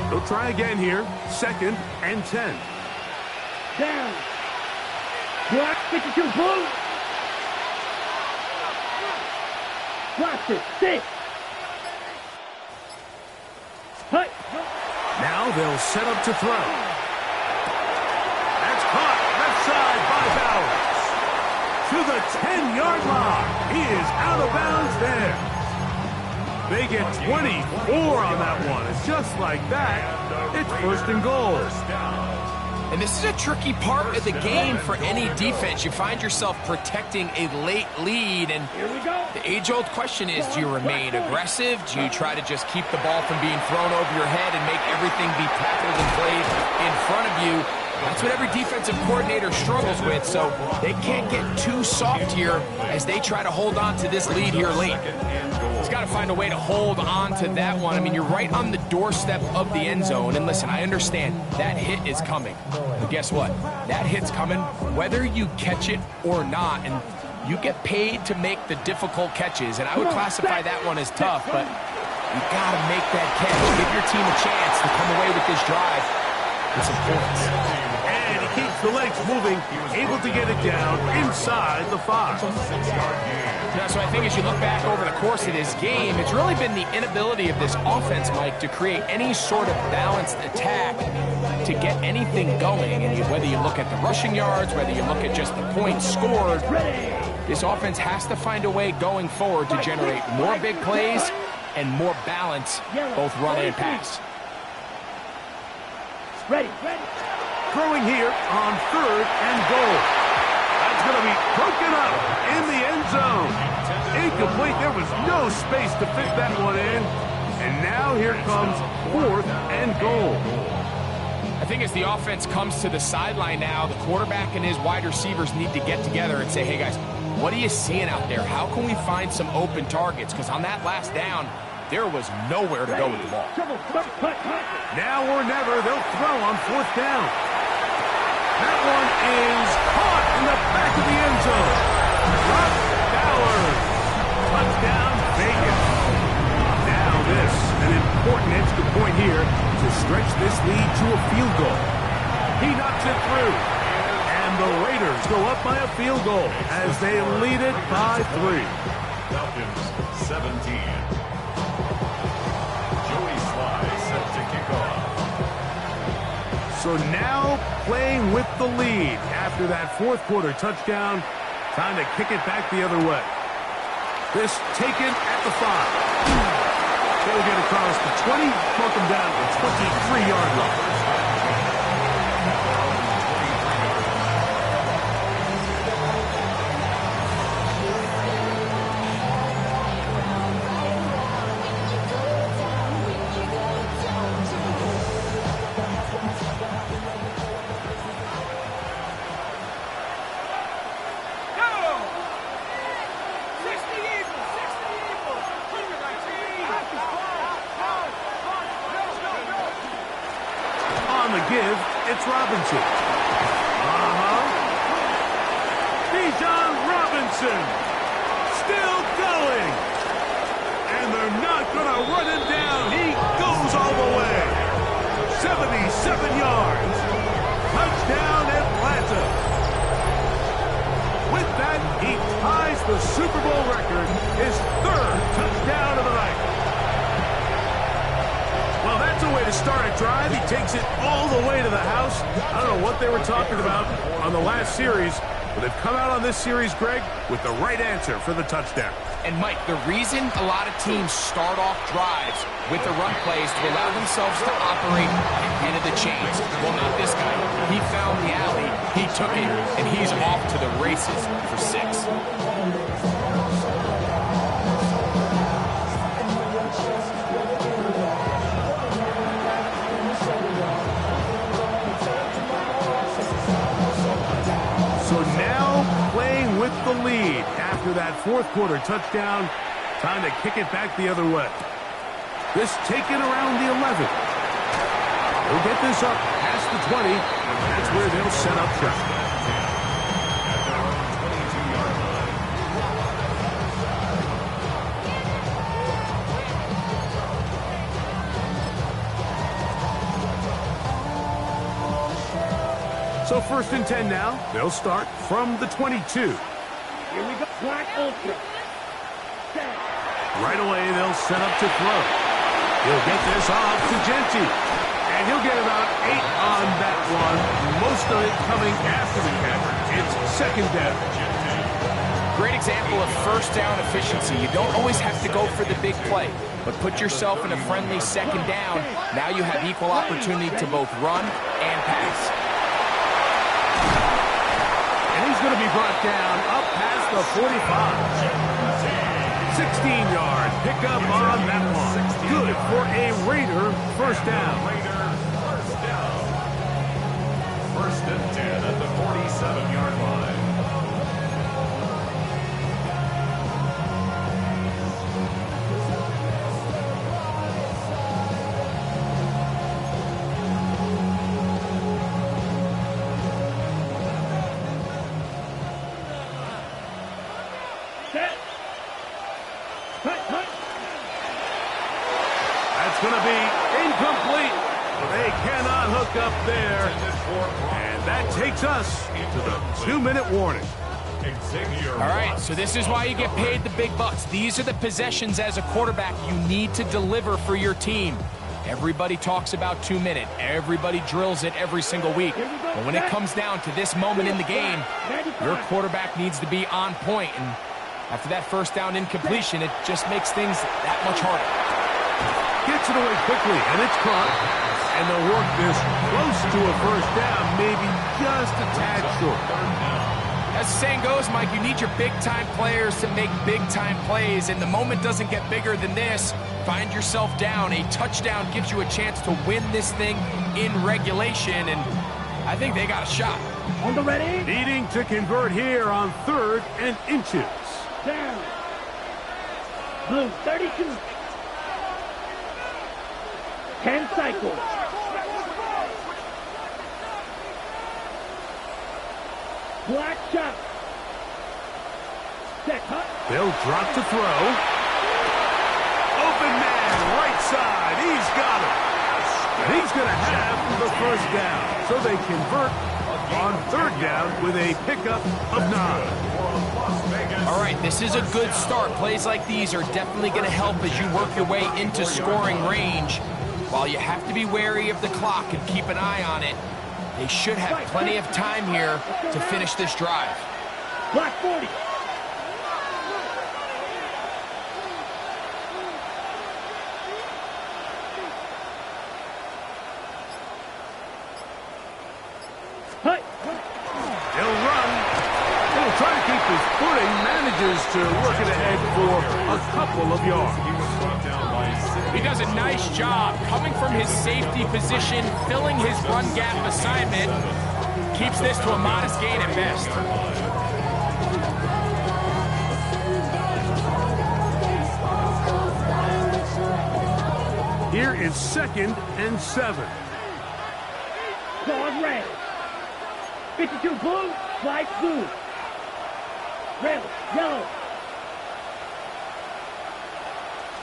They'll try again here. 2nd and 10. Down. Block, 52, blue. Blocks it, 6. Hut. Now they'll set up to throw. That's caught left side by Bowers. To the 10-yard line. He is out of bounds there. They get 24 on that one. And just like that, it's 1st and goal. And this is a tricky part of the game for any defense. You find yourself protecting a late lead, and the age-old question is, do you remain aggressive? Do you try to just keep the ball from being thrown over your head and make everything be tackled and played in front of you? That's what every defensive coordinator struggles with, so they can't get too soft here as they try to hold on to this lead here late. He's got to find a way to hold on to that one. I mean, you're right on the doorstep of the end zone. And listen, I understand that hit is coming. But guess what? That hit's coming whether you catch it or not. And you get paid to make the difficult catches. And I would classify that one as tough, but you got to make that catch. Give your team a chance to come away with this drive with some points. And he keeps the legs moving, able to get it down inside the 5. So I think as you look back over the course of this game, it's really been the inability of this offense, Mike, to create any sort of balanced attack to get anything going. And whether you look at the rushing yards, whether you look at just the points scored, this offense has to find a way going forward to generate more big plays and more balance, both run and pass. Ready. Throwing here on 3rd and goal. That's going to be broken up in the end zone. Incomplete. There was no space to fit that one in. And now here comes 4th and goal. I think as the offense comes to the sideline now, the quarterback and his wide receivers need to get together and say, hey, guys, what are you seeing out there? How can we find some open targets? Because on that last down, there was nowhere to go with the ball. Now or never, they'll throw on 4th down. That one is caught in the back of the end zone. Rob Bowers. Touchdown, Vegas. Now this, an important extra point here to stretch this lead to a field goal. He knocks it through. And the Raiders go up by a field goal as they lead it by 3. Falcons 17. Joey Sly set to kick off. So now playing with the lead after that 4th quarter touchdown. Time to kick it back the other way. This taken at the 5. They'll get across the 20, mark them down to the 23-yard line. Give, it's Robinson. Bijan Robinson still going. And they're not going to run him down. He goes all the way. 77 yards. Touchdown, Atlanta. With that, he ties the Super Bowl record, his 3rd touchdown of the night. Well, that's a way to start a drive. He takes it all the way to the house. I don't know what they were talking about on the last series, but they've come out on this series, Greg, with the right answer for the touchdown. And, Mike, the reason a lot of teams start off drives with the run plays to allow themselves to operate ahead of the chains. Well, not this guy. He found the alley, he took it, and he's off to the races for 6. with the lead after that fourth quarter touchdown. Time to kick it back the other way. This taken around the 11. They'll get this up past the 20. That's where they'll set up shop. So first and 10 now. They'll start from the 22. Here we go. Black Ultra. Set. Right away, they'll set up to throw. He'll get this off to Genty. And he'll get about 8 on that one. Most of it coming after the catch. It's second down. Great example of first down efficiency. You don't always have to go for the big play, but put yourself in a friendly second down. Now you have equal opportunity to both run and pass. And he's going to be brought down up past the 45. 16-yard pickup on that one. Good for a Raider first down. First and 10 at the 47-yard line. That's going to be incomplete. They cannot hook up there. And that takes us to the 2-minute warning. All right, so this is why you get paid the big bucks. These are the possessions as a quarterback you need to deliver for your team. Everybody talks about 2 minutes. Everybody drills it every single week. But when it comes down to this moment in the game, your quarterback needs to be on point. And after that first down incompletion, it just makes things that much harder. Gets it away quickly, and it's caught. And they'll work this close to a first down, maybe just a tad short. As the saying goes, Mike, you need your big-time players to make big-time plays, and the moment doesn't get bigger than this. Find yourself down. A touchdown gives you a chance to win this thing in regulation, and I think they got a shot. On the ready. Needing to convert here on 3rd and inches. Down. Blue, 32. 10 cycles. Black shot. Set, huh? They'll drop to throw. Open man, right side. He's got it. And he's going to have the first down. So they convert on 3rd down with a pickup of 9. All right, this is a good start. Plays like these are definitely going to help as you work your way into scoring range. While you have to be wary of the clock and keep an eye on it, they should have plenty of time here to finish this drive. Black 40. Hey. He'll run. He'll try to keep his footing. Manages to work it ahead for a couple of yards. He does a nice job coming from his safety position, filling his run gap assignment. Keeps this to a modest gain at best. Here is 2nd and 7. Claws red. 52 blue, slice blue. Red, yellow.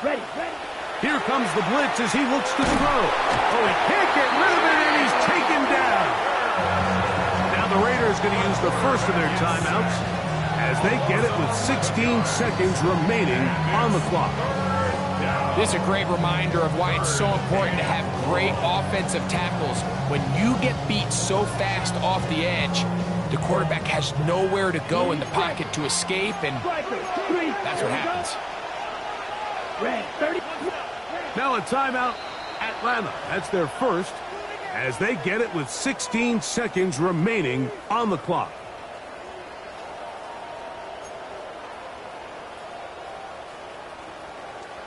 Ready, ready. Here comes the blitz as he looks to throw. Oh, he can't get rid of it, and he's taken down. Now the Raiders going to use the first of their timeouts as they get it with 16 seconds remaining on the clock. This is a great reminder of why it's so important to have great offensive tackles. When you get beat so fast off the edge, the quarterback has nowhere to go in the pocket to escape, and that's what happens. Red, 30. Now a timeout, Atlanta. That's their first as they get it with 16 seconds remaining on the clock.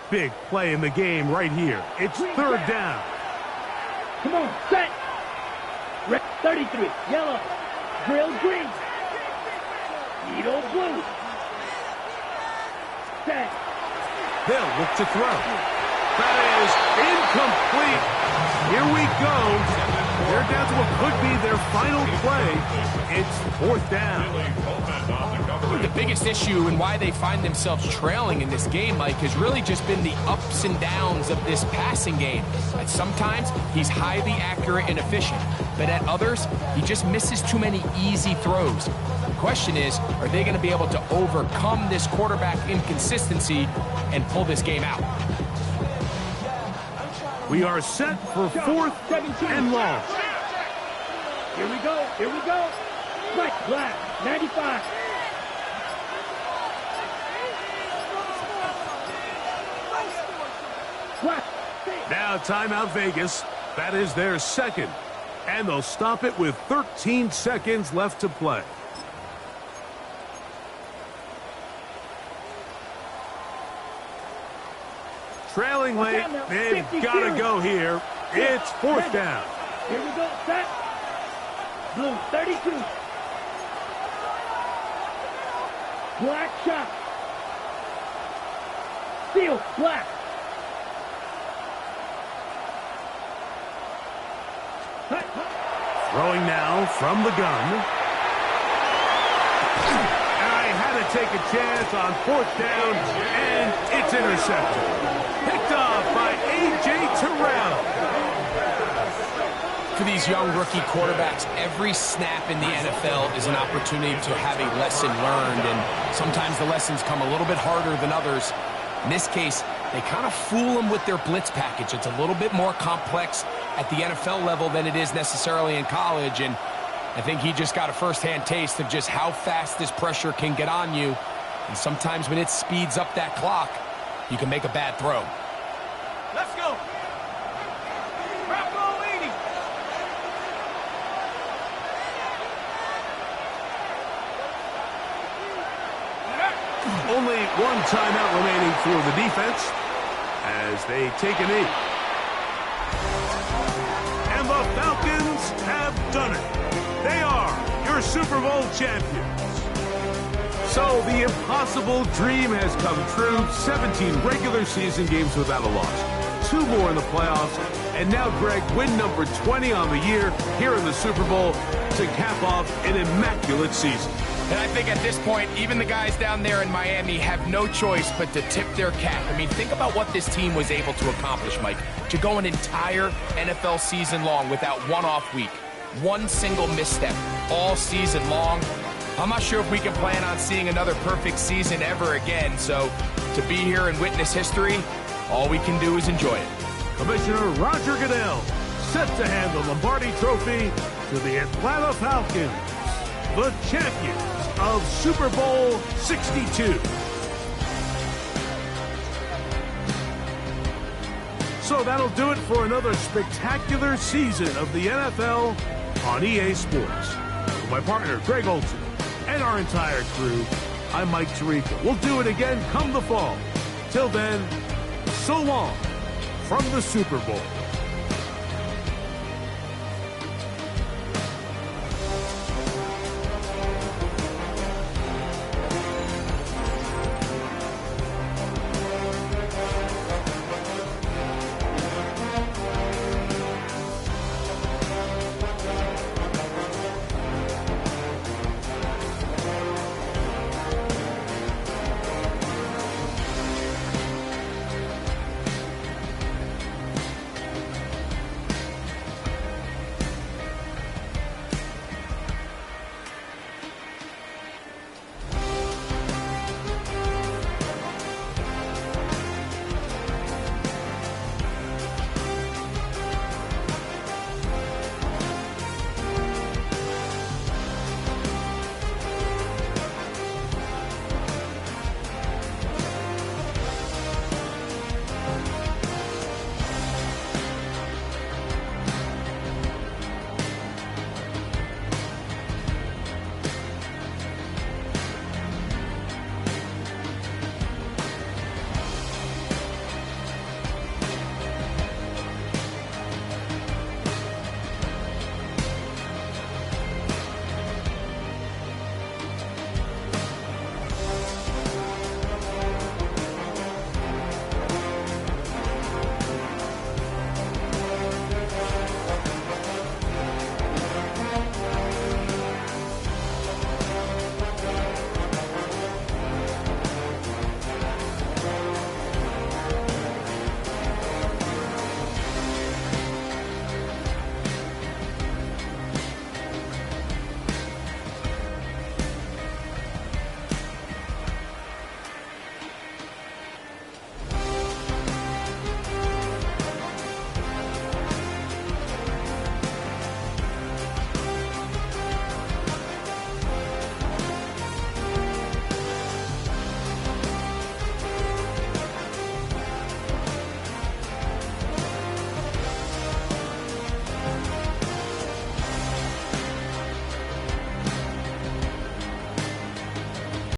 Big play in the game right here. It's 3rd down. Come on, set. Red, 33, yellow, drill green. Edo blue. Set. They'll look to throw. That is incomplete. Here we go. They're down to what could be their final play. It's 4th down. The biggest issue and why they find themselves trailing in this game, Mike, has really just been the ups and downs of this passing game. At sometimes, he's highly accurate and efficient, but at others, he just misses too many easy throws. The question is, are they going to be able to overcome this quarterback inconsistency and pull this game out? We are set for 4th and long. Here we go. Here we go. Black. 95. Now timeout Vegas. That is their second. And they'll stop it with 13 seconds left to play. Trailing late. They've got to go here. It's 4th down. Here we go. Set. Blue 32. Black shot. Steel. Black. Throwing now from the gun. And I had to take a chance on 4th down, and it's intercepted. Picked off by A.J. Terrell. For these young rookie quarterbacks, every snap in the NFL is an opportunity to have a lesson learned, and sometimes the lessons come a little bit harder than others. In this case, they kind of fool them with their blitz package. It's a little bit more complex at the NFL level than it is necessarily in college, and I think he just got a first-hand taste of just how fast this pressure can get on you, and sometimes when it speeds up that clock, you can make a bad throw. Let's go. Bravo 80. Only one timeout remaining for the defense as they take a knee. And the Falcons have done it. They are your Super Bowl champions. So the impossible dream has come true. 17 regular season games without a loss. 2 more in the playoffs. And now, Greg, win number 20 on the year here in the Super Bowl to cap off an immaculate season. And I think at this point, even the guys down there in Miami have no choice but to tip their cap. I mean, think about what this team was able to accomplish, Mike. To go an entire NFL season long without one off week. One single misstep all season long. I'm not sure if we can plan on seeing another perfect season ever again. So to be here and witness history, all we can do is enjoy it. Commissioner Roger Goodell set to hand the Lombardi Trophy to the Atlanta Falcons, the champions of Super Bowl 62. So that'll do it for another spectacular season of the NFL on EA Sports. With my partner, Greg Olson, and our entire crew, I'm Mike Tirico. We'll do it again come the fall. Till then, so long from the Super Bowl.